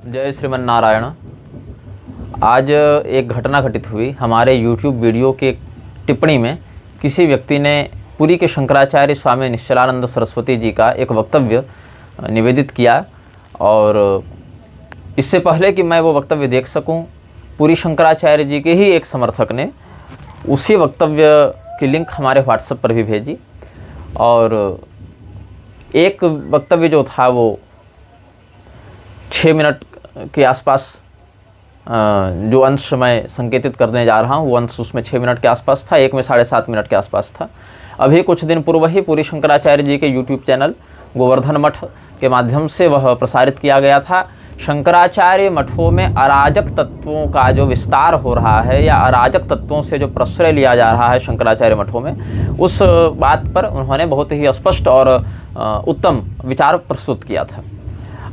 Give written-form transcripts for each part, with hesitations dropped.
जय श्रीमन नारायण। आज एक घटना घटित हुई। हमारे YouTube वीडियो के टिप्पणी में किसी व्यक्ति ने पुरी के शंकराचार्य स्वामी निश्चलानंद सरस्वती जी का एक वक्तव्य निवेदित किया, और इससे पहले कि मैं वो वक्तव्य देख सकूं, पुरी शंकराचार्य जी के ही एक समर्थक ने उसी वक्तव्य की लिंक हमारे व्हाट्सएप पर भी भेजी। और एक वक्तव्य जो था वो 6 मिनट के आसपास, जो अंश मैं संकेतित करने जा रहा हूँ वो अंश उसमें 6 मिनट के आसपास था, एक में 7.5 मिनट के आसपास था। अभी कुछ दिन पूर्व ही पुरी शंकराचार्य जी के यूट्यूब चैनल गोवर्धन मठ के माध्यम से वह प्रसारित किया गया था। शंकराचार्य मठों में अराजक तत्वों का जो विस्तार हो रहा है या अराजक तत्वों से जो प्रश्रय लिया जा रहा है शंकराचार्य मठों में, उस बात पर उन्होंने बहुत ही स्पष्ट और उत्तम विचार प्रस्तुत किया था।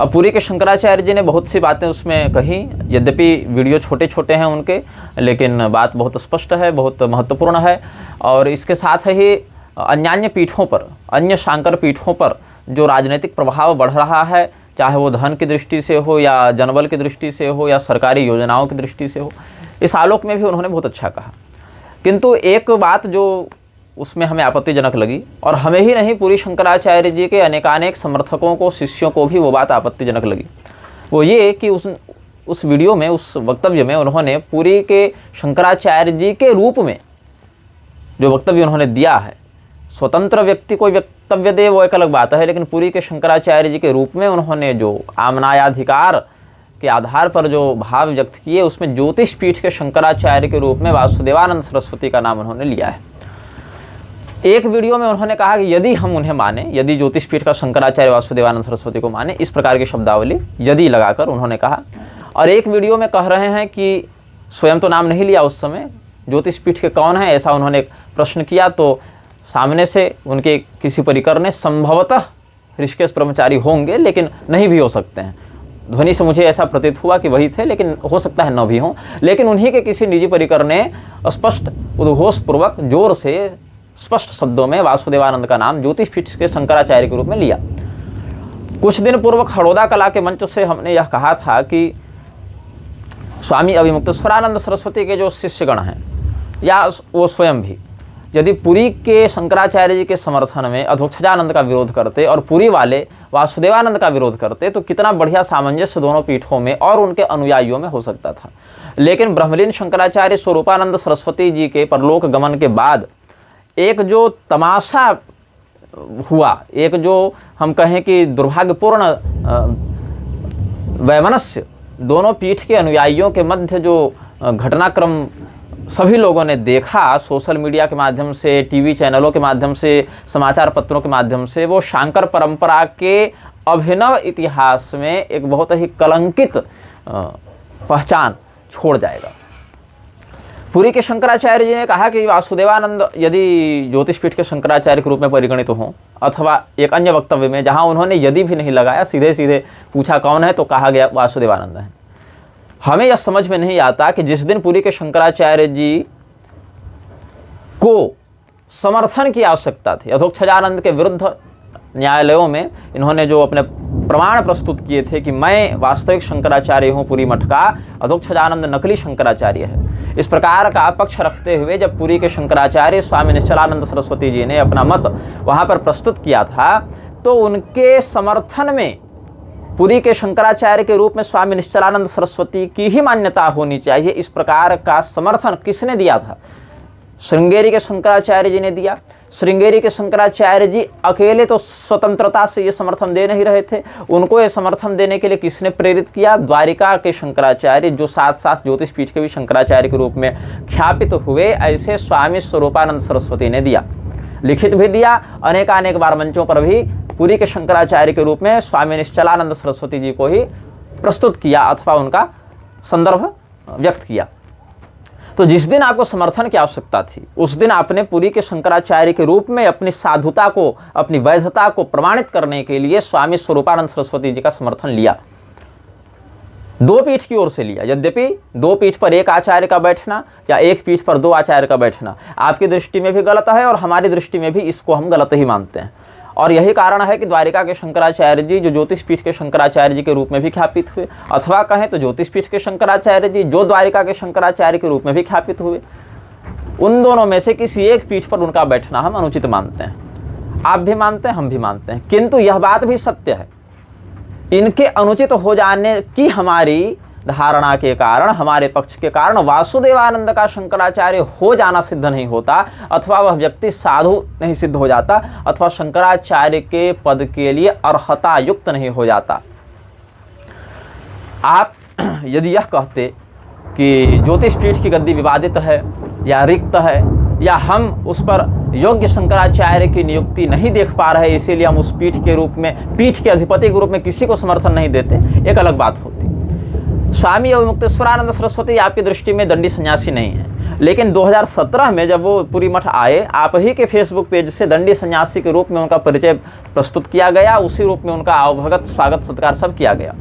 अब पुरी के शंकराचार्य जी ने बहुत सी बातें उसमें कही, यद्यपि वीडियो छोटे छोटे हैं उनके, लेकिन बात बहुत स्पष्ट है, बहुत महत्वपूर्ण है। और इसके साथ ही अन्यान्य पीठों पर, अन्य शांकर पीठों पर जो राजनीतिक प्रभाव बढ़ रहा है, चाहे वो धन की दृष्टि से हो या जनबल की दृष्टि से हो या सरकारी योजनाओं की दृष्टि से हो, इस आलोक में भी उन्होंने बहुत अच्छा कहा। किंतु एक बात जो उसमें हमें आपत्तिजनक लगी, और हमें ही नहीं पुरी शंकराचार्य जी के अनेकानेक समर्थकों को, शिष्यों को भी वो बात आपत्तिजनक लगी, वो ये कि उस वीडियो में, उस वक्तव्य में उन्होंने पुरी के शंकराचार्य जी के रूप में जो वक्तव्य उन्होंने दिया है, स्वतंत्र व्यक्ति कोई वक्तव्य दे वो एक अलग बात है, लेकिन पुरी के शंकराचार्य जी के रूप में उन्होंने जो आमनायाधिकार के आधार पर जो भाव व्यक्त किए, उसमें ज्योतिष पीठ के शंकराचार्य के रूप में वासुदेवानंद सरस्वती का नाम उन्होंने लिया है। एक वीडियो में उन्होंने कहा कि यदि हम उन्हें माने, यदि ज्योतिष पीठ का शंकराचार्य वासुदेवानंद सरस्वती को माने, इस प्रकार की शब्दावली यदि लगाकर उन्होंने कहा। और एक वीडियो में कह रहे हैं कि स्वयं तो नाम नहीं लिया उस समय, ज्योतिष पीठ के कौन है ऐसा उन्होंने प्रश्न किया, तो सामने से उनके किसी परिकर ने संभवतः ऋषिकेश ब्रह्मचारी होंगे, लेकिन नहीं भी हो सकते हैं। ध्वनि से मुझे ऐसा प्रतीत हुआ कि वही थे, लेकिन हो सकता है न भी हों। लेकिन उन्हीं के किसी निजी परिकर ने स्पष्ट उद्घोषपूर्वक जोर से स्पष्ट शब्दों में वासुदेवानंद का नाम ज्योतिष पीठ के शंकराचार्य के रूप में लिया। कुछ दिन पूर्व खड़ोदा कला के मंच से हमने यह कहा था कि स्वामी अभिमुक्तेश्वरानंद सरस्वती के जो शिष्यगण हैं या वो स्वयं भी यदि पुरी के शंकराचार्य जी के समर्थन में अधोक्षजानंद का विरोध करते और पुरी वाले वासुदेवानंद का विरोध करते, तो कितना बढ़िया सामंजस्य दोनों पीठों में और उनके अनुयायियों में हो सकता था। लेकिन ब्रह्मलीन शंकराचार्य स्वरूपानंद सरस्वती जी के परलोक गमन के बाद एक जो तमाशा हुआ, एक जो हम कहें कि दुर्भाग्यपूर्ण वैमनस्य दोनों पीठ के अनुयायियों के मध्य जो घटनाक्रम सभी लोगों ने देखा, सोशल मीडिया के माध्यम से, टीवी चैनलों के माध्यम से, समाचार पत्रों के माध्यम से, वो शांकर परंपरा के अभिनव इतिहास में एक बहुत ही कलंकित पहचान छोड़ जाएगा। पुरी के शंकराचार्य जी ने कहा कि वासुदेवानंद यदि ज्योतिष पीठ के शंकराचार्य के रूप में परिगणित हों, अथवा एक अन्य वक्तव्य में जहां उन्होंने यदि भी नहीं लगाया, सीधे सीधे पूछा कौन है, तो कहा गया वासुदेवानंद है। हमें यह समझ में नहीं आता कि जिस दिन पुरी के शंकराचार्य जी को समर्थन की आवश्यकता थी, अधोक्षजानंद के विरुद्ध न्यायालयों में इन्होंने जो अपने प्रमाण प्रस्तुत किए थे कि मैं वास्तविक शंकराचार्य हूं पुरी मठ का, अधोक्षजानंद नकली शंकराचार्य है, इस प्रकार का पक्ष रखते हुए जब पुरी के शंकराचार्य स्वामी निश्चलानंद सरस्वती जी ने अपना मत वहां पर प्रस्तुत किया था, तो उनके समर्थन में पुरी के शंकराचार्य के रूप में स्वामी निश्चलानंद सरस्वती की ही मान्यता होनी चाहिए, इस प्रकार का समर्थन किसने दिया था? श्रृंगेरी के शंकराचार्य जी ने दिया। श्रृंगेरी के शंकराचार्य जी अकेले तो स्वतंत्रता से ये समर्थन दे नहीं रहे थे, उनको ये समर्थन देने के लिए किसने प्रेरित किया? द्वारिका के शंकराचार्य, जो साथ साथ ज्योतिष पीठ के भी शंकराचार्य के रूप में ख्यापित हुए, ऐसे स्वामी स्वरूपानंद सरस्वती ने दिया। लिखित भी दिया, अनेकानेक बार मंचों पर भी पुरी के शंकराचार्य के रूप में स्वामी निश्चलानंद सरस्वती जी को ही प्रस्तुत किया अथवा उनका संदर्भ व्यक्त किया। तो जिस दिन आपको समर्थन की आवश्यकता थी, उस दिन आपने पुरी के शंकराचार्य के रूप में अपनी साधुता को, अपनी वैधता को प्रमाणित करने के लिए स्वामी स्वरूपानंद सरस्वती जी का समर्थन लिया। दो पीठ की ओर से लिया, यद्यपि दो पीठ पर एक आचार्य का बैठना या एक पीठ पर दो आचार्य का बैठना आपकी दृष्टि में भी गलत है और हमारी दृष्टि में भी इसको हम गलत ही मानते हैं। और यही कारण है कि द्वारिका के शंकराचार्य जी जो ज्योतिष पीठ के शंकराचार्य जी के रूप में भी ख्यापित हुए, अथवा कहें तो ज्योतिष पीठ के शंकराचार्य जी जो द्वारिका के शंकराचार्य के रूप में भी ख्यापित हुए, उन दोनों में से किसी एक पीठ पर उनका बैठना हम अनुचित मानते हैं। आप भी मानते हैं, हम भी मानते हैं, किंतु यह बात भी सत्य है, इनके अनुचित हो जाने की हमारी धारणा के कारण, हमारे पक्ष के कारण वासुदेवानंद का शंकराचार्य हो जाना सिद्ध नहीं होता, अथवा वह व्यक्ति साधु नहीं सिद्ध हो जाता, अथवा शंकराचार्य के पद के लिए अर्हता युक्त नहीं हो जाता। आप यदि यह कहते कि ज्योतिष पीठ की गद्दी विवादित है या रिक्त है, या हम उस पर योग्य शंकराचार्य की नियुक्ति नहीं देख पा रहे, इसीलिए हम उस पीठ के रूप में, पीठ के अधिपति के रूप में किसी को समर्थन नहीं देते, एक अलग बात होती। स्वामी अविमुक्तेश्वरानंद सरस्वती आपकी दृष्टि में दंडी सन्यासी नहीं है, लेकिन 2017 में जब वो पूरी मठ आए, आप ही के फेसबुक पेज से दंडी सन्यासी के रूप में उनका परिचय प्रस्तुत किया गया, उसी रूप में उनका आवभगत स्वागत सत्कार सब किया गया।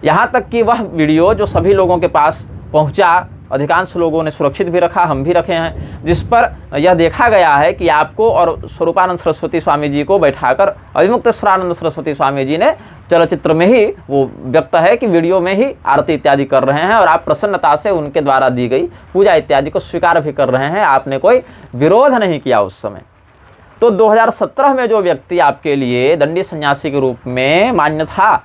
यहाँ तक कि वह वीडियो जो सभी लोगों के पास पहुँचा, अधिकांश लोगों ने सुरक्षित भी रखा, हम भी रखे हैं, जिस पर यह देखा गया है कि आपको और स्वरूपानंद सरस्वती स्वामी जी को बैठाकर अविमुक्तेश्वरानंद सरस्वती स्वामी जी ने चलचित्र में ही वो व्यक्त है कि वीडियो में ही आरती इत्यादि कर रहे हैं, और आप प्रसन्नता से उनके द्वारा दी गई पूजा इत्यादि को स्वीकार भी कर रहे हैं, आपने कोई विरोध नहीं किया उस समय। तो 2017 में जो व्यक्ति आपके लिए दंडी सन्यासी के रूप में मान्य था,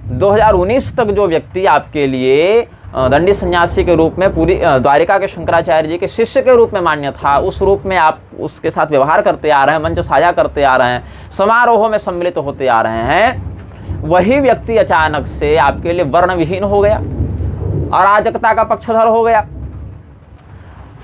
2019 तक जो व्यक्ति आपके लिए दंडी सन्यासी के रूप में पूरी द्वारिका के शंकराचार्य जी के शिष्य के रूप में मान्य था, उस रूप में आप उसके साथ व्यवहार करते आ रहे हैं, मंच साझा करते आ रहे हैं, समारोहों में सम्मिलित होते आ रहे हैं, वही व्यक्ति अचानक से आपके लिए वर्ण विहीन हो गया, अराजकता का पक्षधर हो गया।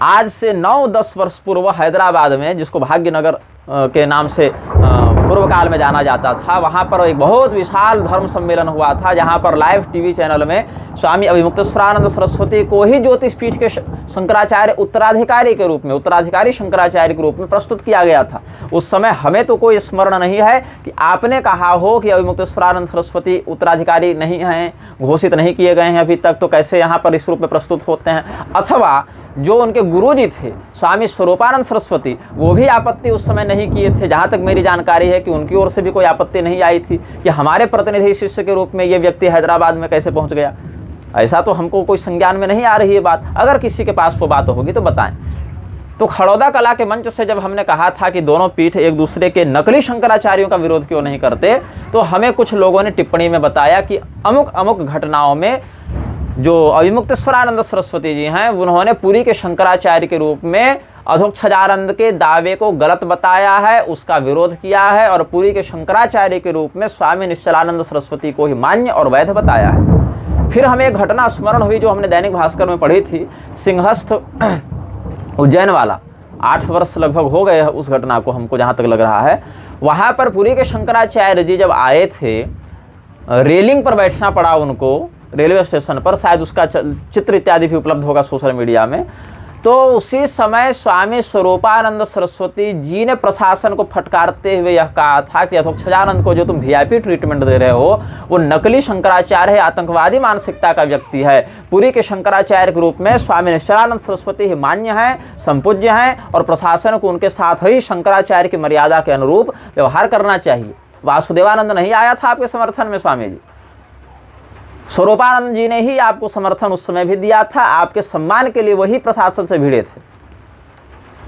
आज से 9-10 वर्ष पूर्व हैदराबाद में, जिसको भाग्यनगर के नाम से पूर्व काल में जाना जाता था, वहाँ पर एक बहुत विशाल धर्म सम्मेलन हुआ था, जहाँ पर लाइव टीवी चैनल में स्वामी अविमुक्तेश्वरानंद सरस्वती को ही ज्योतिष पीठ के शंकराचार्य उत्तराधिकारी के रूप में, उत्तराधिकारी शंकराचार्य के रूप में प्रस्तुत किया गया था। उस समय हमें तो कोई स्मरण नहीं है कि आपने कहा हो कि अविमुक्तेश्वरानंद सरस्वती उत्तराधिकारी नहीं हैं, घोषित नहीं किए गए हैं अभी तक, तो कैसे यहाँ पर इस रूप में प्रस्तुत होते हैं। अथवा जो उनके गुरुजी थे स्वामी स्वरूपानंद सरस्वती, वो भी आपत्ति उस समय नहीं किए थे। जहाँ तक मेरी जानकारी है कि उनकी ओर से भी कोई आपत्ति नहीं आई थी कि हमारे प्रतिनिधि शिष्य के रूप में ये व्यक्ति हैदराबाद में कैसे पहुँच गया। ऐसा तो हमको कोई संज्ञान में नहीं आ रही है बात, अगर किसी के पास वो बात होगी तो बताएं। तो खड़ौदा कला के मंच से जब हमने कहा था कि दोनों पीठ एक दूसरे के नकली शंकराचार्यों का विरोध क्यों नहीं करते, तो हमें कुछ लोगों ने टिप्पणी में बताया कि अमुक अमुक घटनाओं में जो अविमुक्तेश्वरानंद सरस्वती जी हैं, उन्होंने पुरी के शंकराचार्य के रूप में अधोक्षजानंद के दावे को गलत बताया है, उसका विरोध किया है, और पुरी के शंकराचार्य के रूप में स्वामी निश्चलानंद सरस्वती को ही मान्य और वैध बताया है। फिर हमें एक घटना स्मरण हुई जो हमने दैनिक भास्कर में पढ़ी थी, सिंहस्थ उज्जैन वाला। 8 वर्ष लगभग हो गए उस घटना को, हमको जहाँ तक लग रहा है। वहाँ पर पुरी के शंकराचार्य जी जब आए थे, रेलिंग पर बैठना पड़ा उनको रेलवे स्टेशन पर, शायद उसका चित्र इत्यादि भी उपलब्ध होगा सोशल मीडिया में। तो उसी समय स्वामी स्वरूपानंद सरस्वती जी ने प्रशासन को फटकारते हुए यह कहा था कि अधोक्षजानंद को जो तुम वीआईपी ट्रीटमेंट दे रहे हो, वो नकली शंकराचार्य है, आतंकवादी मानसिकता का व्यक्ति है। पुरी के शंकराचार्य के रूप में स्वामी निश्चलानंद सरस्वती ही मान्य है, संपूज्य हैं, और प्रशासन को उनके साथ ही शंकराचार्य की मर्यादा के अनुरूप व्यवहार करना चाहिए। वासुदेवानंद नहीं आया था आपके समर्थन में, स्वामी जी स्वरूपानंद जी ने ही आपको समर्थन उस समय भी दिया था, आपके सम्मान के लिए वही प्रशासन से भिड़े थे।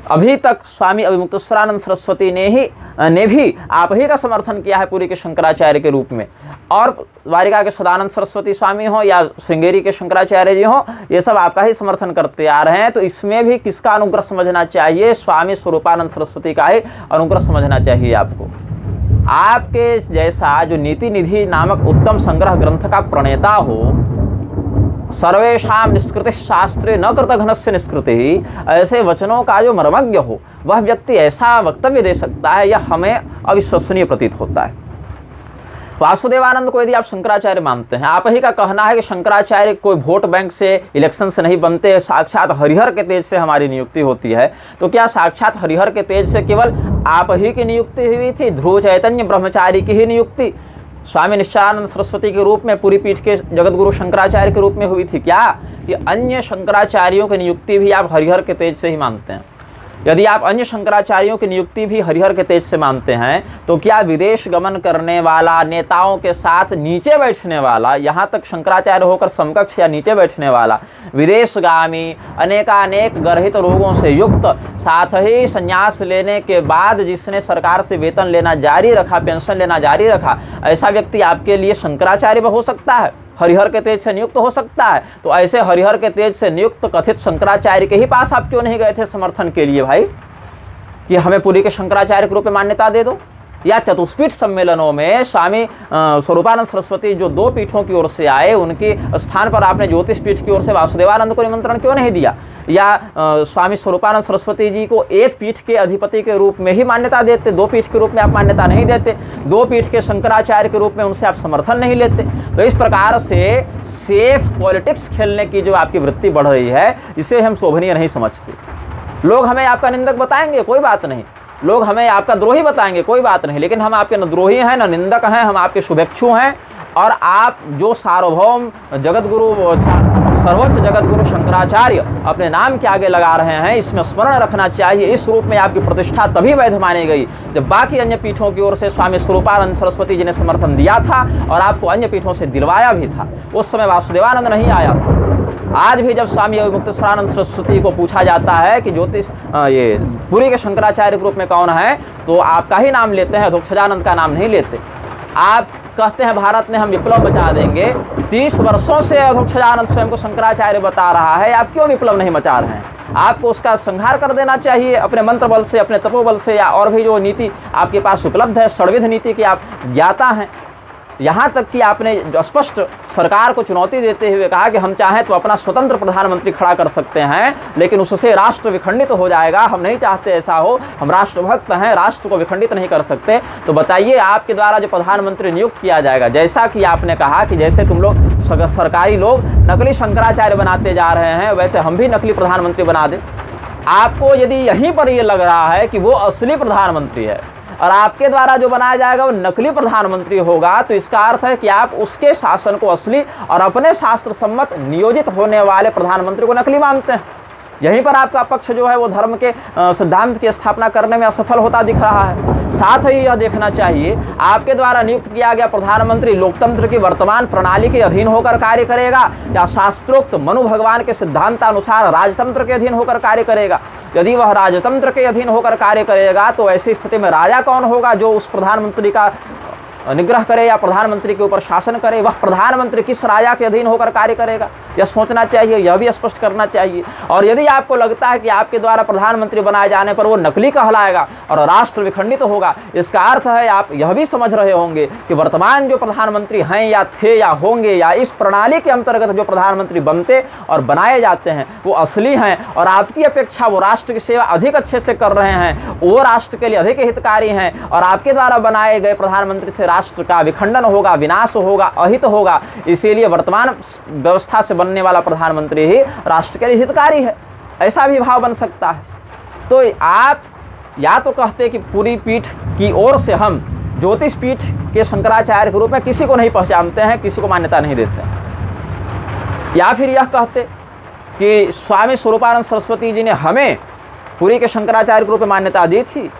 अभी तक स्वामी अविमुक्तेश्वरानंद सरस्वती ने भी आप ही का समर्थन किया है पुरी के शंकराचार्य के रूप में, और द्वारिका के सदानंद सरस्वती स्वामी हो या श्रृंगेरी के शंकराचार्य जी हो, ये सब आपका ही समर्थन करते आ रहे हैं। तो इसमें भी किसका अनुग्रह समझना चाहिए? स्वामी स्वरूपानंद सरस्वती का ही अनुग्रह समझना चाहिए आपको। आपके जैसा जो नीति निधि नामक उत्तम संग्रह ग्रंथ का प्रणेता हो, सर्वेषां निष्कृति शास्त्रे न कृतघ्नस्य निष्कृति, ऐसे वचनों का जो मर्मज्ञ हो, वह व्यक्ति ऐसा वक्तव्य दे सकता है, यह हमें अविश्वसनीय प्रतीत होता है। वासुदेवानंद को यदि आप शंकराचार्य मानते हैं, आप ही का कहना है कि शंकराचार्य कोई वोट बैंक से, इलेक्शन से नहीं बनते, साक्षात हरिहर के तेज से हमारी नियुक्ति होती है, तो क्या साक्षात हरिहर के तेज से केवल आप ही की नियुक्ति हुई थी? ध्रुव चैतन्य ब्रह्मचारी की ही नियुक्ति स्वामी निश्चलानंद सरस्वती के रूप में पुरी पीठ के जगतगुरु शंकराचार्य के रूप में हुई थी क्या? कि अन्य शंकराचार्यों की नियुक्ति भी आप हरिहर के तेज से ही मानते हैं? यदि आप अन्य शंकराचार्यों की नियुक्ति भी हरिहर के तेज से मानते हैं, तो क्या विदेश गमन करने वाला, नेताओं के साथ नीचे बैठने वाला, यहाँ तक शंकराचार्य होकर समकक्ष या नीचे बैठने वाला, विदेशगामी, अनेकानेक गर्हित रोगों से युक्त, साथ ही संन्यास लेने के बाद जिसने सरकार से वेतन लेना जारी रखा, पेंशन लेना जारी रखा, ऐसा व्यक्ति आपके लिए शंकराचार्य हो सकता है, हरिहर के तेज से नियुक्त हो सकता है? तो ऐसे हरिहर के तेज से नियुक्त कथित शंकराचार्य के ही पास आप क्यों नहीं गए थे समर्थन के लिए भाई, कि हमें पुरी के शंकराचार्य के रूप में मान्यता दे दो? या चतुष्पीठ सम्मेलनों में स्वामी स्वरूपानंद सरस्वती जो 2 पीठों की ओर से आए, उनके स्थान पर आपने ज्योतिष पीठ की ओर से वासुदेवानंद को निमंत्रण क्यों नहीं दिया? या स्वामी स्वरूपानंद सरस्वती जी को 1 पीठ के अधिपति के रूप में ही मान्यता देते, 2 पीठ के रूप में आप मान्यता नहीं देते, 2 पीठ के शंकराचार्य के रूप में उनसे आप समर्थन नहीं लेते? तो इस प्रकार से सेफ पॉलिटिक्स खेलने की जो आपकी वृत्ति बढ़ रही है, इसे हम शोभनीय नहीं समझते। लोग हमें आपका निंदक बताएंगे, कोई बात नहीं, लोग हमें आपका द्रोही बताएंगे, कोई बात नहीं, लेकिन हम आपके न द्रोही हैं न निंदक हैं, हम आपके शुभेच्छु हैं। और आप जो सार्वभौम जगतगुरु, सर्वोच्च जगतगुरु शंकराचार्य अपने नाम के आगे लगा रहे हैं, इसमें स्मरण रखना चाहिए। इस रूप में आपकी प्रतिष्ठा तभी वैध मानी गई जब बाकी अन्य पीठों की ओर से स्वामी स्वरूपानंद सरस्वती जी ने समर्थन दिया था और आपको अन्य पीठों से दिलवाया भी था। उस समय वासुदेवानंद नहीं आया था। आज भी जब स्वामी मुक्तेश्वरानंद सरस्वती को पूछा जाता है कि ज्योतिष ये पुरी के शंकराचार्य के रूप में कौन है, तो आपका ही नाम लेते हैं, अधोक्षजानंद का नाम नहीं लेते। आप कहते हैं भारत में हम विप्लव मचा देंगे, 30 वर्षों से अधोक्षजानंद स्वयं को शंकराचार्य बता रहा है, आप क्यों विप्लव नहीं मचा रहे हैं? आपको उसका संहार कर देना चाहिए अपने मंत्र बल से, अपने तपोबल से, या और भी जो नीति आपके पास उपलब्ध है, षड्विध नीति की आप ज्ञाता हैं। यहाँ तक कि आपने स्पष्ट सरकार को चुनौती देते हुए कहा कि हम चाहें तो अपना स्वतंत्र प्रधानमंत्री खड़ा कर सकते हैं, लेकिन उससे राष्ट्र विखंडित हो जाएगा, हम नहीं चाहते ऐसा हो, हम राष्ट्रभक्त हैं, राष्ट्र को विखंडित नहीं कर सकते। तो बताइए, आपके द्वारा जो प्रधानमंत्री नियुक्त किया जाएगा, जैसा कि आपने कहा कि जैसे तुम लोग सरकारी लोग नकली शंकराचार्य बनाते जा रहे हैं, वैसे हम भी नकली प्रधानमंत्री बना दें। आपको यदि यहीं पर ये लग रहा है कि वो असली प्रधानमंत्री है और आपके द्वारा जो बनाया जाएगा वो नकली प्रधानमंत्री होगा, तो इसका अर्थ है कि आप उसके शासन को असली और अपने शास्त्र सम्मत नियोजित होने वाले प्रधानमंत्री को नकली मानते हैं। यहीं पर आपका पक्ष जो है वो धर्म के सिद्धांत की स्थापना करने में असफल होता दिख रहा है। साथ ही यह देखना चाहिए, आपके द्वारा नियुक्त किया गया प्रधानमंत्री लोकतंत्र की वर्तमान प्रणाली के अधीन होकर कार्य करेगा या शास्त्रोक्त मनु भगवान के सिद्धांतानुसार राजतंत्र के अधीन होकर कार्य करेगा? यदि वह राजतंत्र के अधीन होकर कार्य करेगा तो ऐसी स्थिति में राजा कौन होगा जो उस प्रधानमंत्री का निग्रह करे या प्रधानमंत्री के ऊपर शासन करे? वह प्रधानमंत्री किस राजा के अधीन होकर कार्य करेगा, यह सोचना चाहिए, यह भी स्पष्ट करना चाहिए। और यदि आपको लगता है कि आपके द्वारा प्रधानमंत्री बनाए जाने पर वो नकली कहलाएगा और राष्ट्र विखंडित होगा, इसका अर्थ है आप यह भी समझ रहे होंगे कि वर्तमान जो प्रधानमंत्री हैं या थे या होंगे या इस प्रणाली के अंतर्गत जो प्रधानमंत्री बनते और बनाए जाते हैं वो असली हैं और आपकी अपेक्षा वो राष्ट्र की सेवा अधिक अच्छे से कर रहे हैं, वो राष्ट्र के लिए अधिक हितकारी हैं और आपके द्वारा बनाए गए प्रधानमंत्री से राष्ट्र का विखंडन होगा, विनाश होगा, अहित होगा। इसीलिए वर्तमान व्यवस्था से बनने वाला प्रधानमंत्री ही राष्ट्र के लिए हितकारी है, ऐसा भी भाव बन सकता है। तो आप या तो कहते कि पूरी पीठ की ओर से हम ज्योतिष पीठ के शंकराचार्य के रूप में किसी को नहीं पहचानते हैं, किसी को मान्यता नहीं देते हैं, या फिर यह कहते कि स्वामी स्वरूपानंद सरस्वती जी ने हमें पुरी के शंकराचार्य के रूप में मान्यता दी थी।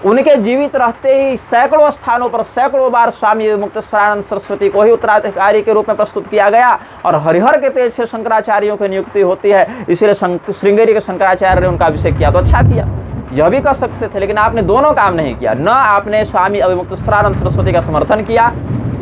उनके जीवित रहते ही सैकड़ों स्थानों पर सैकड़ों बार स्वामी मुक्तेश्वरानंद सरस्वती को ही उत्तराधिकारी के रूप में प्रस्तुत किया गया और हरिहर के तेज से शंकराचार्यों की नियुक्ति होती है, इसलिए श्रृंगेरी के शंकराचार्य ने उनका अभिषेक किया। तो अच्छा किया, यह भी कर सकते थे, लेकिन आपने दोनों काम नहीं किया। न आपने स्वामी मुक्तेश्वरानंद सरस्वती का समर्थन किया,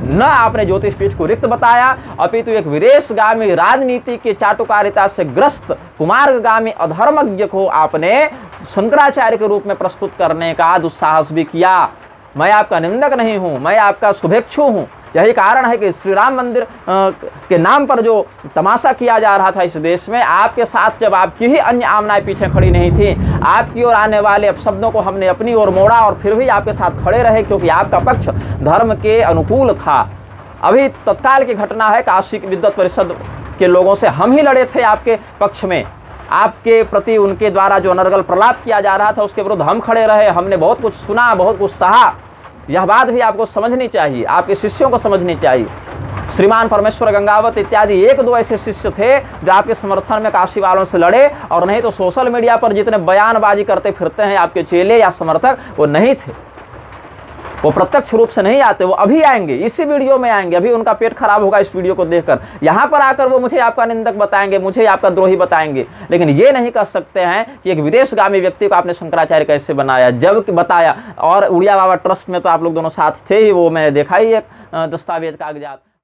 न आपने ज्योतिष पीठ को रिक्त बताया, अपितु एक विदेशगामी राजनीति की चाटुकारिता से ग्रस्त कुमार्गामी अधर्मज्ञ को आपने शंकराचार्य के रूप में प्रस्तुत करने का दुस्साहस भी किया। मैं आपका निंदक नहीं हूं, मैं आपका शुभेच्छु हूं। यही कारण है कि श्री राम मंदिर के नाम पर जो तमाशा किया जा रहा था इस देश में, आपके साथ जब आपकी ही अन्य आमनाएं पीछे खड़ी नहीं थी, आपकी ओर आने वाले अपशब्दों को हमने अपनी ओर मोड़ा और फिर भी आपके साथ खड़े रहे, क्योंकि आपका पक्ष धर्म के अनुकूल था। अभी तत्काल की घटना है, काशी विद्वत परिषद के लोगों से हम ही लड़े थे आपके पक्ष में, आपके प्रति उनके द्वारा जो अनर्गल प्रलाप किया जा रहा था उसके विरुद्ध हम खड़े रहे, हमने बहुत कुछ सुना, बहुत कुछ सहा। यह बात भी आपको समझनी चाहिए, आपके शिष्यों को समझनी चाहिए। श्रीमान परमेश्वर गंगावत इत्यादि 1-2 ऐसे शिष्य थे जो आपके समर्थन में काशी वालों से लड़े, और नहीं तो सोशल मीडिया पर जितने बयानबाजी करते फिरते हैं आपके चेले या समर्थक, वो नहीं थे, वो प्रत्यक्ष रूप से नहीं आते। वो अभी आएंगे, इसी वीडियो में आएंगे, अभी उनका पेट खराब होगा इस वीडियो को देखकर, यहाँ पर आकर वो मुझे आपका निंदक बताएंगे, मुझे आपका द्रोही बताएंगे, लेकिन ये नहीं कह सकते हैं कि एक विदेशगामी व्यक्ति को आपने शंकराचार्य कैसे बनाया, जब बताया। और उड़िया बाबा ट्रस्ट में तो आप लोग दोनों साथ थे ही, वो मैंने देखा ही एक दस्तावेज कागजात।